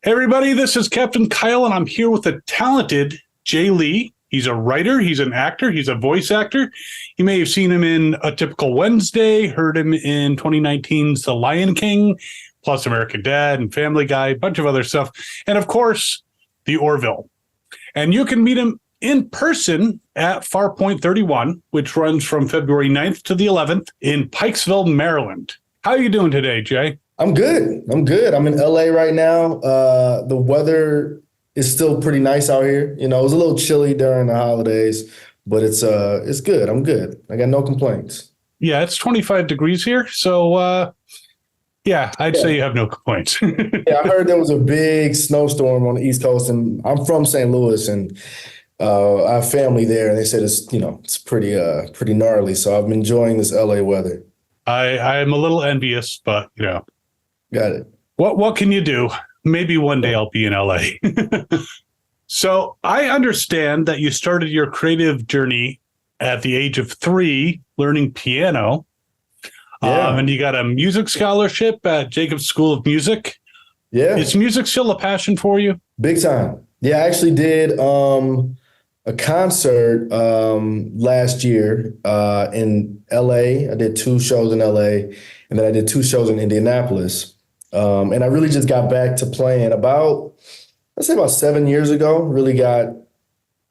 Hey everybody, this is Captain Kyle, and I'm here with the talented Jay Lee. He's a writer, he's an actor, he's a voice actor. You may have seen him in aTypical Wednesday, heard him in 2019's The Lion King, plus American Dad and Family Guy, a bunch of other stuff. And of course, the Orville. And you can meet him in person at Farpoint 31, which runs from February 9th to the 11th in Pikesville, Maryland. How are you doing today, Jay? I'm good. I'm in LA right now. The weather is still pretty nice out here. You know, it was a little chilly during the holidays, but it's good. I'm good. I got no complaints. Yeah, it's 25 degrees here. So, I'd say you have no complaints. Yeah, I heard there was a big snowstorm on the East Coast, and I'm from St. Louis, and I have family there, and they said it's pretty gnarly. So I'm enjoying this LA weather. I'm a little envious, but Got it. What can you do? Maybe one day I'll be in LA. So I understand that you started your creative journey at the age of 3, learning piano. Yeah. And you got a music scholarship at Jacobs School of Music. Yeah. Is music still a passion for you? Big time. Yeah, I actually did a concert last year in LA. I did 2 shows in LA, and then I did 2 shows in Indianapolis. And I really just got back to playing about 7 years ago. Really got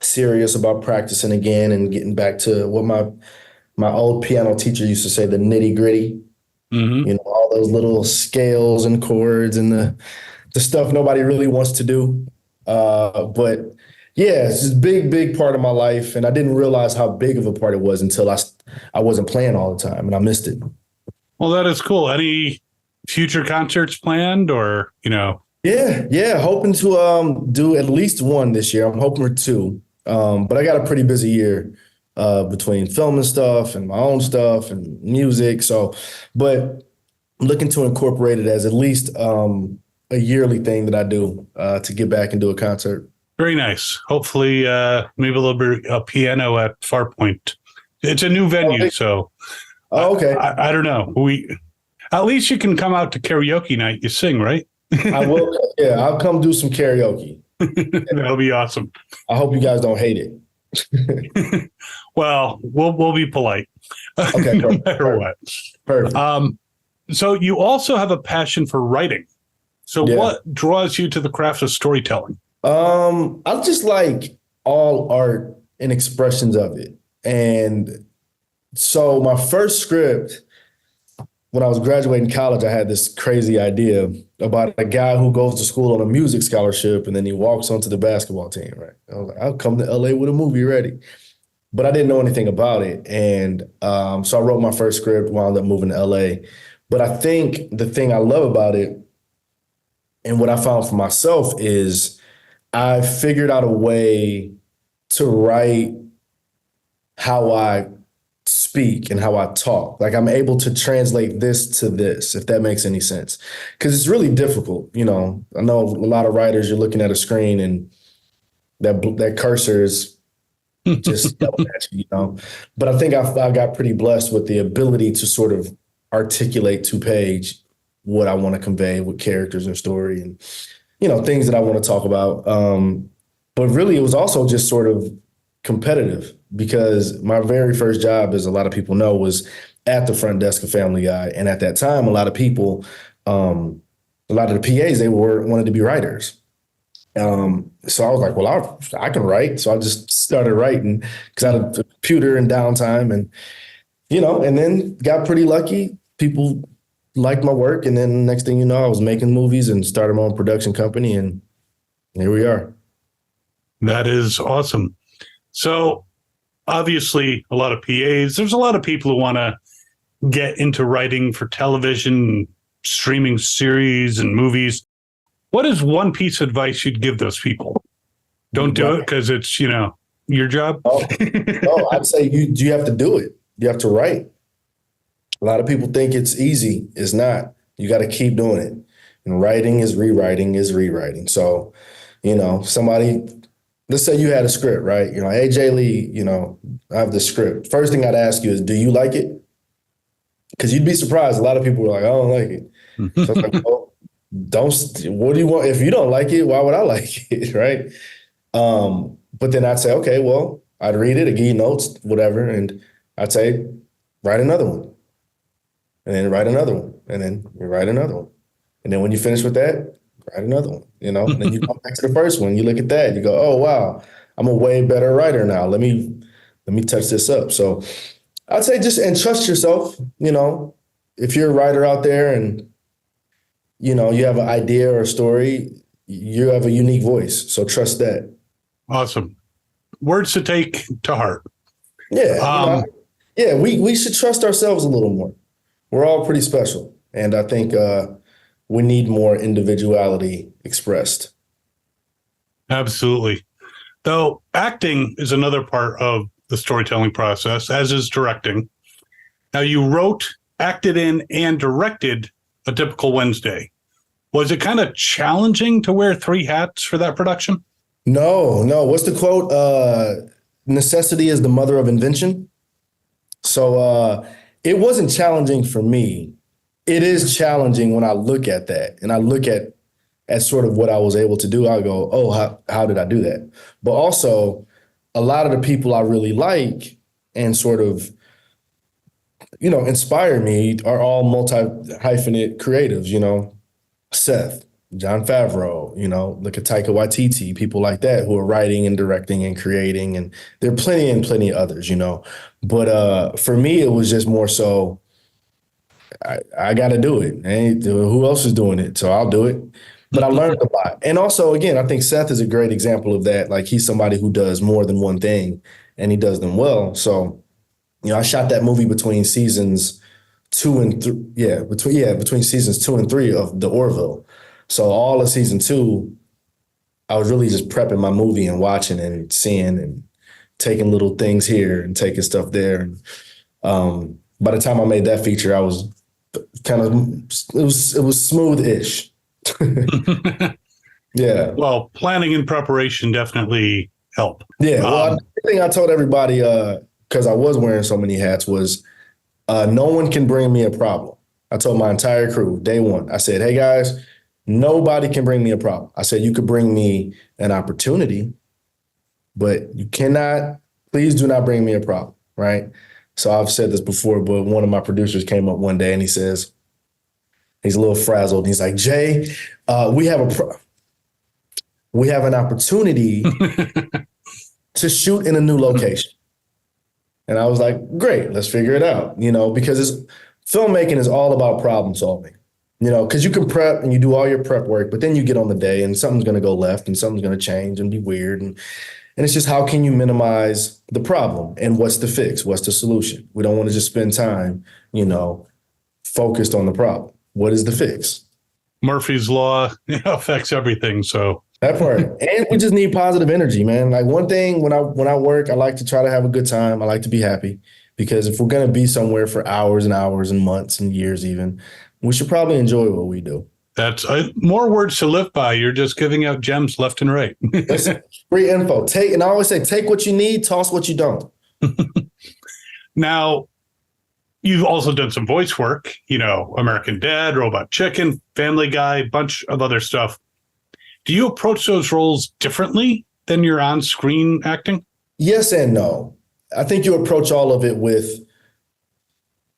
serious about practicing again and getting back to what my old piano teacher used to say, the nitty gritty. Mm-hmm. You know, all those little scales and chords and the stuff nobody really wants to do. But yeah, it's just big part of my life. And I didn't realize how big of a part it was until I wasn't playing all the time, and I missed it. Well, that is cool. Any future concerts planned or, Yeah. Hoping to do at least 1 this year. I'm hoping for 2. But I got a pretty busy year between filming stuff and my own stuff and music. But I'm looking to incorporate it as at least a yearly thing that I do to get back and do a concert. Very nice. Hopefully, maybe a little bit of piano at Farpoint. It's a new venue, so. Oh, okay. I don't know. At least you can come out to karaoke night. You sing, right? I will. Yeah, I'll come do some karaoke. That'll be awesome. I hope you guys don't hate it. Well, we'll be polite. Okay, no matter what. Perfect. So you also have a passion for writing. So Yeah. What draws you to the craft of storytelling? I just like all art and expressions of it. And so my first script, when I was graduating college, I had this crazy idea about a guy who goes to school on a music scholarship and then he walks onto the basketball team, right? I was like, I'll come to LA with a movie ready. But I didn't know anything about it. And so I wrote my first script, wound up moving to LA. But I think the thing I love about it and what I found for myself is I figured out a way to write how I speak and how I talk. Like I'm able to translate this to this, if that makes any sense. Because it's really difficult. I know a lot of writers, you're looking at a screen and that cursor is just yelling at you, But I think I got pretty blessed with the ability to sort of articulate to page what I want to convey with characters and story and, things that I want to talk about. But really, it was also just sort of competitive because my very first job, as a lot of people know, was at the front desk of Family Guy. And at that time, a lot of people, a lot of the PAs, they wanted to be writers. So I was like, well, I can write. So I just started writing because I had a computer and downtime and, and then got pretty lucky. People liked my work. And then next thing you know, I was making movies and started my own production company. And here we are. That is awesome. So obviously a lot of PAs, there's a lot of people who want to get into writing for television, streaming series and movies. What is one piece of advice you'd give those people? Don't do it because it's, your job. No, I'd say you have to do it. You have to write. A lot of people think it's easy. It's not. You got to keep doing it. And writing is rewriting. So, somebody, let's say you had a script, right? Hey, Jay Lee, I have this script. First thing I'd ask you is, do you like it? Because you'd be surprised. A lot of people are like, I don't like it. So it's like, well, what do you want? If you don't like it, why would I like it? Right. But then I'd say, okay, well, I'd read it, I'd give you notes, whatever. And I'd say, write another one, and then write another one, and then you write another one. And then when you finish with that, write another one, and then you come back to the first one, you look at that, you go, oh, wow, I'm a way better writer now. Let me touch this up. So I'd say just and trust yourself. If you're a writer out there and you have an idea or a story, you have a unique voice. So trust that. Awesome. Words to take to heart. Yeah. We should trust ourselves a little more. We're all pretty special. And I think we need more individuality expressed. Absolutely. Though acting is another part of the storytelling process, as is directing. Now, you wrote, acted in, and directed aTypical Wednesday. Was it kind of challenging to wear 3 hats for that production? No. What's the quote? Necessity is the mother of invention. So it wasn't challenging for me. It is challenging when I look at that and I look at sort of what I was able to do. I go, oh, how did I do that? But also, a lot of the people I really like and sort of, inspire me are all multi-hyphenate creatives, Seth, John Favreau, look at Taika Waititi, people like that who are writing and directing and creating. And there are plenty of others, But for me, it was just more so, I got to do it. And who else is doing it? So I'll do it. But I learned a lot. And also, again, I think Seth is a great example of that. Like, he's somebody who does more than one thing and he does them well. So, I shot that movie between seasons 2 and 3. Between seasons 2 and 3 of the Orville. So all of season 2, I was really just prepping my movie and watching and seeing and taking little things here and taking stuff there. And by the time I made that feature, I was it was smooth-ish. Yeah. Well, planning and preparation definitely help. Yeah. Well, the thing I told everybody, because I was wearing so many hats, was no one can bring me a problem. I told my entire crew, day one, I said, hey, guys, nobody can bring me a problem. I said, you could bring me an opportunity, but you cannot, please do not bring me a problem, right? So I've said this before, but one of my producers came up one day and he says, he's a little frazzled. And he's like, Jay, we have an opportunity to shoot in a new location. And I was like, great, let's figure it out, because filmmaking is all about problem solving, because you can prep and you do all your prep work, but then you get on the day and something's going to go left and something's going to change and be weird. And it's just, how can you minimize the problem and what's the fix? What's the solution? We don't want to just spend time, focused on the problem. What is the fix? Murphy's Law affects everything. So that part. And we just need positive energy, man. Like, one thing when I work, I like to try to have a good time. I like to be happy, because if we're going to be somewhere for hours and hours and months and years even, we should probably enjoy what we do. That's more words to live by. You're just giving out gems left and right. That's free info. And I always say, take what you need, toss what you don't. Now, you've also done some voice work, American Dad, Robot Chicken, Family Guy, bunch of other stuff. Do you approach those roles differently than your on-screen acting? Yes and no. I think you approach all of it with,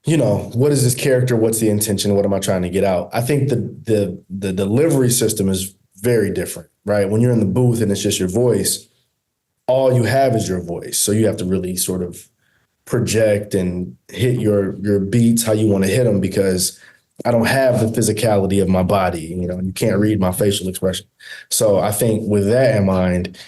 what is this character? What's the intention? What am I trying to get out? I think the delivery system is very different, right? When you're in the booth and it's just your voice, all you have is your voice. So you have to really sort of project and hit your beats how you want to hit them, because I don't have the physicality of my body, and you can't read my facial expression. So I think with that in mind,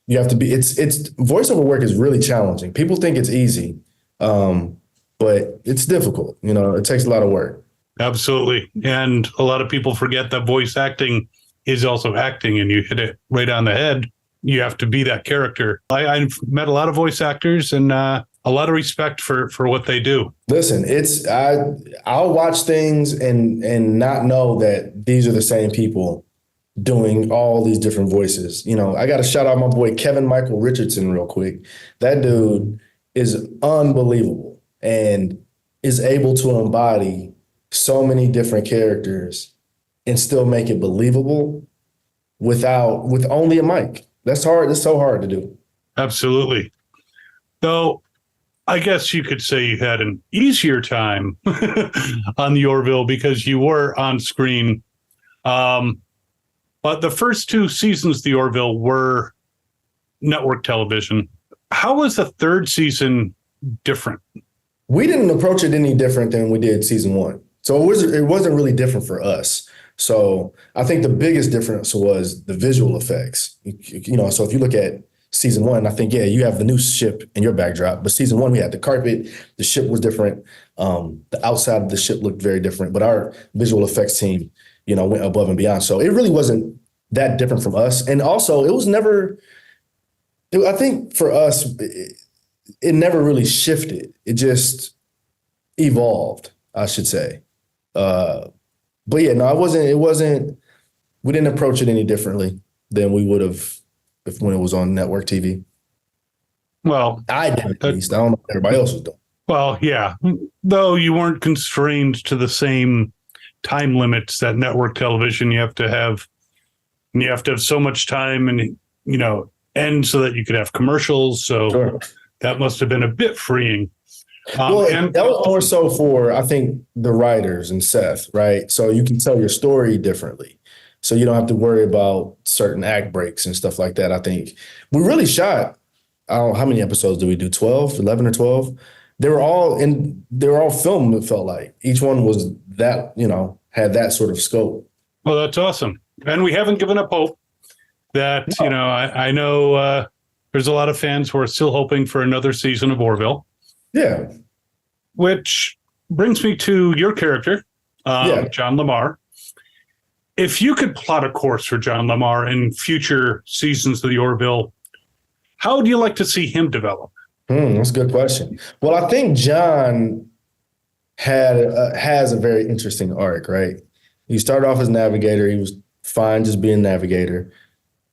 you have to be, it's voiceover work is really challenging. People think it's easy, but it's difficult. It takes a lot of work. Absolutely. And a lot of people forget that voice acting is also acting, and you hit it right on the head. You have to be that character. I've met a lot of voice actors, and a lot of respect for what they do. Listen, I'll watch things and not know that these are the same people doing all these different voices. I got to shout out my boy Kevin Michael Richardson real quick. That dude is unbelievable and is able to embody so many different characters and still make it believable with only a mic. That's hard. It's so hard to do. Absolutely. Though I guess you could say you had an easier time on the Orville because you were on screen. But the first 2 seasons of the Orville were network television. How was the 3rd season different? We didn't approach it any different than we did season 1. So it wasn't really different for us. So I think the biggest difference was the visual effects. So if you look at season 1, I think, you have the new ship in your backdrop, but season 1, we had the carpet, the ship was different. The outside of the ship looked very different, but our visual effects team, went above and beyond. So it really wasn't that different from us. And also it was never, I think for us, it never really shifted. It just evolved, I should say. But yeah, no, it wasn't, we didn't approach it any differently than we would have when it was on network TV. Well, I did, at least. I don't know what everybody else was doing. Well, yeah, though you weren't constrained to the same time limits that network television. You have to have so much time and, end so that you could have commercials. So sure. That must have been a bit freeing. And that was more so for, I think, the writers and Seth, right? So you can tell your story differently. So you don't have to worry about certain act breaks and stuff like that. I think we really shot, I don't know, how many episodes did we do? 12, 11 or 12? They were all filmed, it felt like. Each one was that, had that sort of scope. Well, that's awesome. And we haven't given up hope that, no. I know there's a lot of fans who are still hoping for another season of Orville. Yeah. Which brings me to your character, John Lamarr. If you could plot a course for John Lamarr in future seasons of the Orville, how would you like to see him develop? That's a good question. Well, I think John has a very interesting arc, right? He started off as navigator. He was fine just being navigator.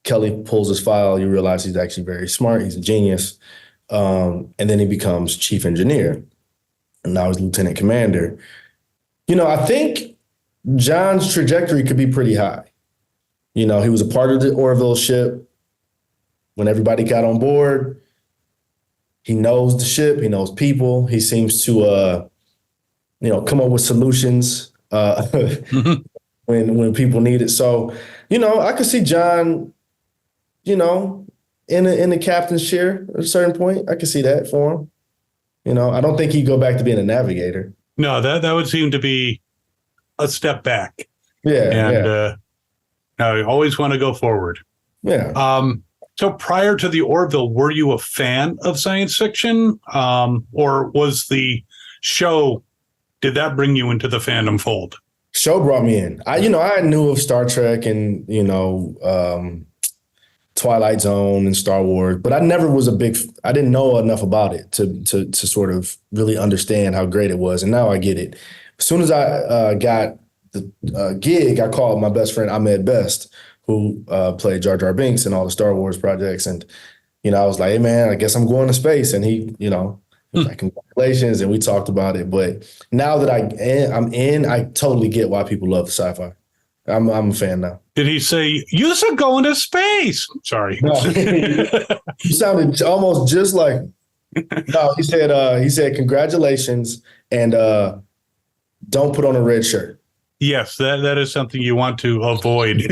Kelly pulls his file. You realize he's actually very smart. He's a genius. And then he becomes chief engineer. And now he's lieutenant commander. I think John's trajectory could be pretty high. He was a part of the Orville ship when everybody got on board. He knows the ship. He knows people. He seems to, come up with solutions when people need it. So, I could see John, in the captain's chair at a certain point. I could see that for him. I don't think he'd go back to being a navigator. No, that would seem to be a step back. Yeah. And I always want to go forward. Yeah. So prior to the Orville, were you a fan of science fiction? Or was the show, did that bring you into the fandom fold? Show brought me in. I knew of Star Trek and, Twilight Zone and Star Wars, but I never was I didn't know enough about it to sort of really understand how great it was. And now I get it. As soon as I got the gig, I called my best friend, Ahmed Best, who played Jar Jar Binks in all the Star Wars projects. And, I was like, hey, man, I guess I'm going to space. And he, was like, congratulations. And we talked about it. But now that I'm in, I totally get why people love sci-fi. I'm a fan now. Did he say, you should go into space? Sorry. No, he sounded almost just like, no, he said, congratulations. And don't put on a red shirt. Yes, that is something you want to avoid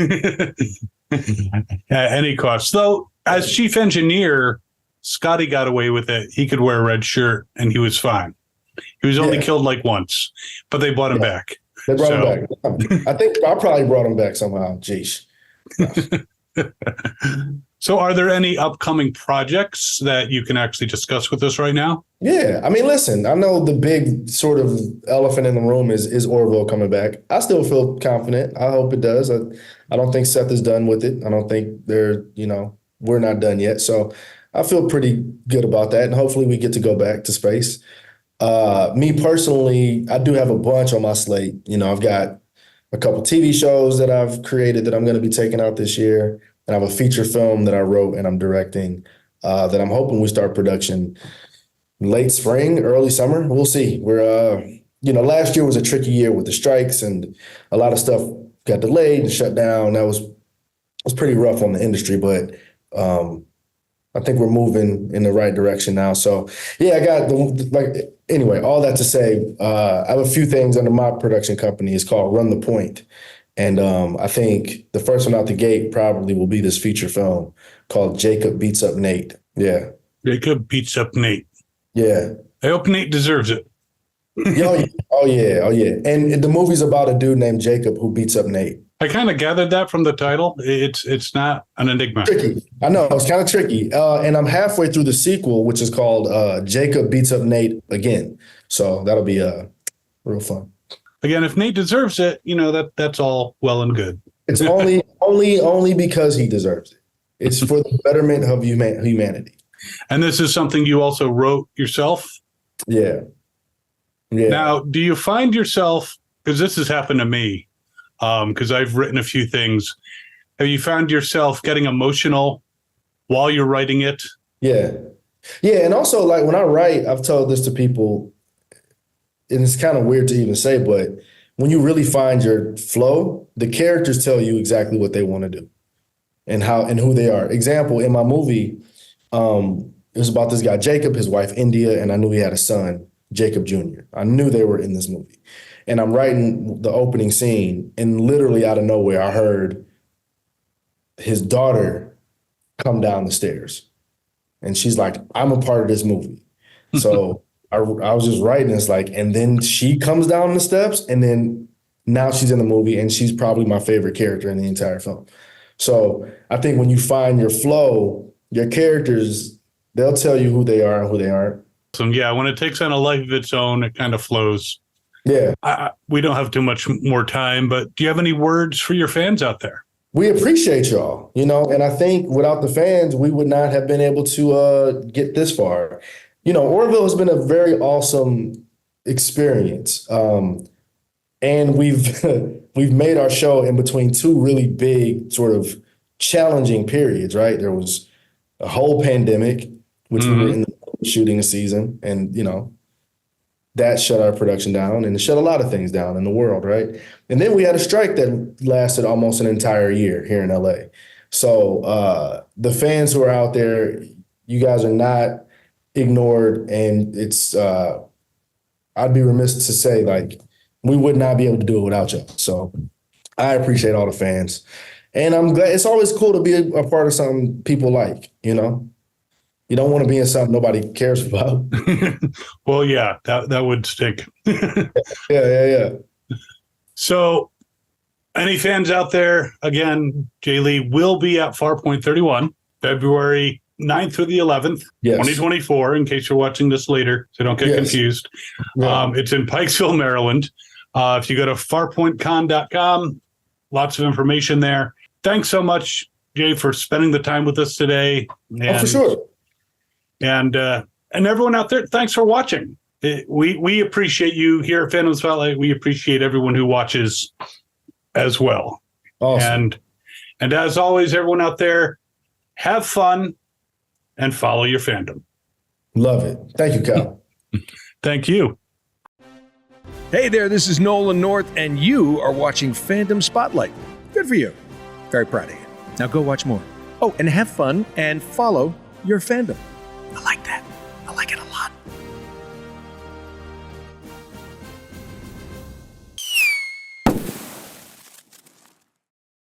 at any cost. Though, as chief engineer, Scotty got away with it. He could wear a red shirt, and he was fine. He was only killed like once, but they brought him back. They brought him back. I think I probably brought him back somehow. Jeez. So are there any upcoming projects that you can actually discuss with us right now? Yeah. I mean, listen, I know the big sort of elephant in the room is Orville coming back. I still feel confident. I hope it does. I don't think Seth is done with it. I don't think we're not done yet. So I feel pretty good about that. And hopefully we get to go back to space. Me personally, I do have a bunch on my slate. I've got a couple TV shows that I've created that I'm going to be taking out this year. And I have a feature film that I wrote and I'm directing that I'm hoping we start production late spring, early summer. We'll see. We're, last year was a tricky year with the strikes and a lot of stuff got delayed and shut down. That was pretty rough on the industry, but I think we're moving in the right direction now. So yeah, I got anyway, all that to say, I have a few things under my production company. It's called Run the Point. And I think the first one out the gate probably will be this feature film called Jacob Beats Up Nate. Yeah. Jacob Beats Up Nate. Yeah. I hope Nate deserves it. Oh yeah. And the movie's about a dude named Jacob who beats up Nate. I kind of gathered that from the title. It's not an enigma. Tricky. I know, it's kind of tricky. And I'm halfway through the sequel, which is called Jacob Beats Up Nate Again. So that'll be real fun. Again, if Nate deserves it, that's all well and good. It's only because he deserves it. It's for the betterment of humanity. And this is something you also wrote yourself? Yeah. Now, do you find yourself, because this has happened to me, because I've written a few things, have you found yourself getting emotional while you're writing it? Yeah. And also, like, when I write, I've told this to people, and it's kind of weird to even say, but when you really find your flow, the characters tell you exactly what they want to do and how and who they are. Example, in my movie, it was about this guy, Jacob, his wife, India, and I knew he had a son, Jacob Jr. I knew they were in this movie. And I'm writing the opening scene, and literally out of nowhere, I heard his daughter come down the stairs. And she's like, I'm a part of this movie. So I was just writing this, like, and then she comes down the steps, and then now she's in the movie, and she's probably my favorite character in the entire film. So I think when you find your flow, your characters, they'll tell you who they are and who they aren't. So yeah, when it takes on a life of its own, it kind of flows. Yeah. We don't have too much more time, but do you have any words for your fans out there? We appreciate y'all, and I think without the fans, we would not have been able to get this far. Orville has been a very awesome experience. And we've made our show in between two really big sort of challenging periods, right? There was a whole pandemic, which we were in the shooting a season, and that shut our production down, and it shut a lot of things down in the world, right? And then we had a strike that lasted almost an entire year here in LA. So the fans who are out there, you guys are not ignored, and it's I'd be remiss to say, like, we would not be able to do it without you. So I appreciate all the fans, and I'm glad. It's always cool to be a part of something people like, You don't want to be in something nobody cares about. Well, yeah, that would stick. Yeah. So any fans out there, again, Jay Lee will be at Farpoint 31, February 9th through the 11th, 2024, in case you're watching this later, so don't get confused. Yeah. It's in Pikesville, Maryland. If you go to farpointcon.com, lots of information there. Thanks so much, Jay, for spending the time with us today. And, for sure. And everyone out there, thanks for watching. We appreciate you here at Fandom Spotlight. We appreciate everyone who watches as well. Awesome. And as always, everyone out there, have fun and follow your fandom. Love it. Thank you, Kyle. Thank you. Hey there, this is Nolan North, and you are watching Fandom Spotlight. Good for you. Very proud of you. Now go watch more. Oh, and have fun and follow your fandom. I like that.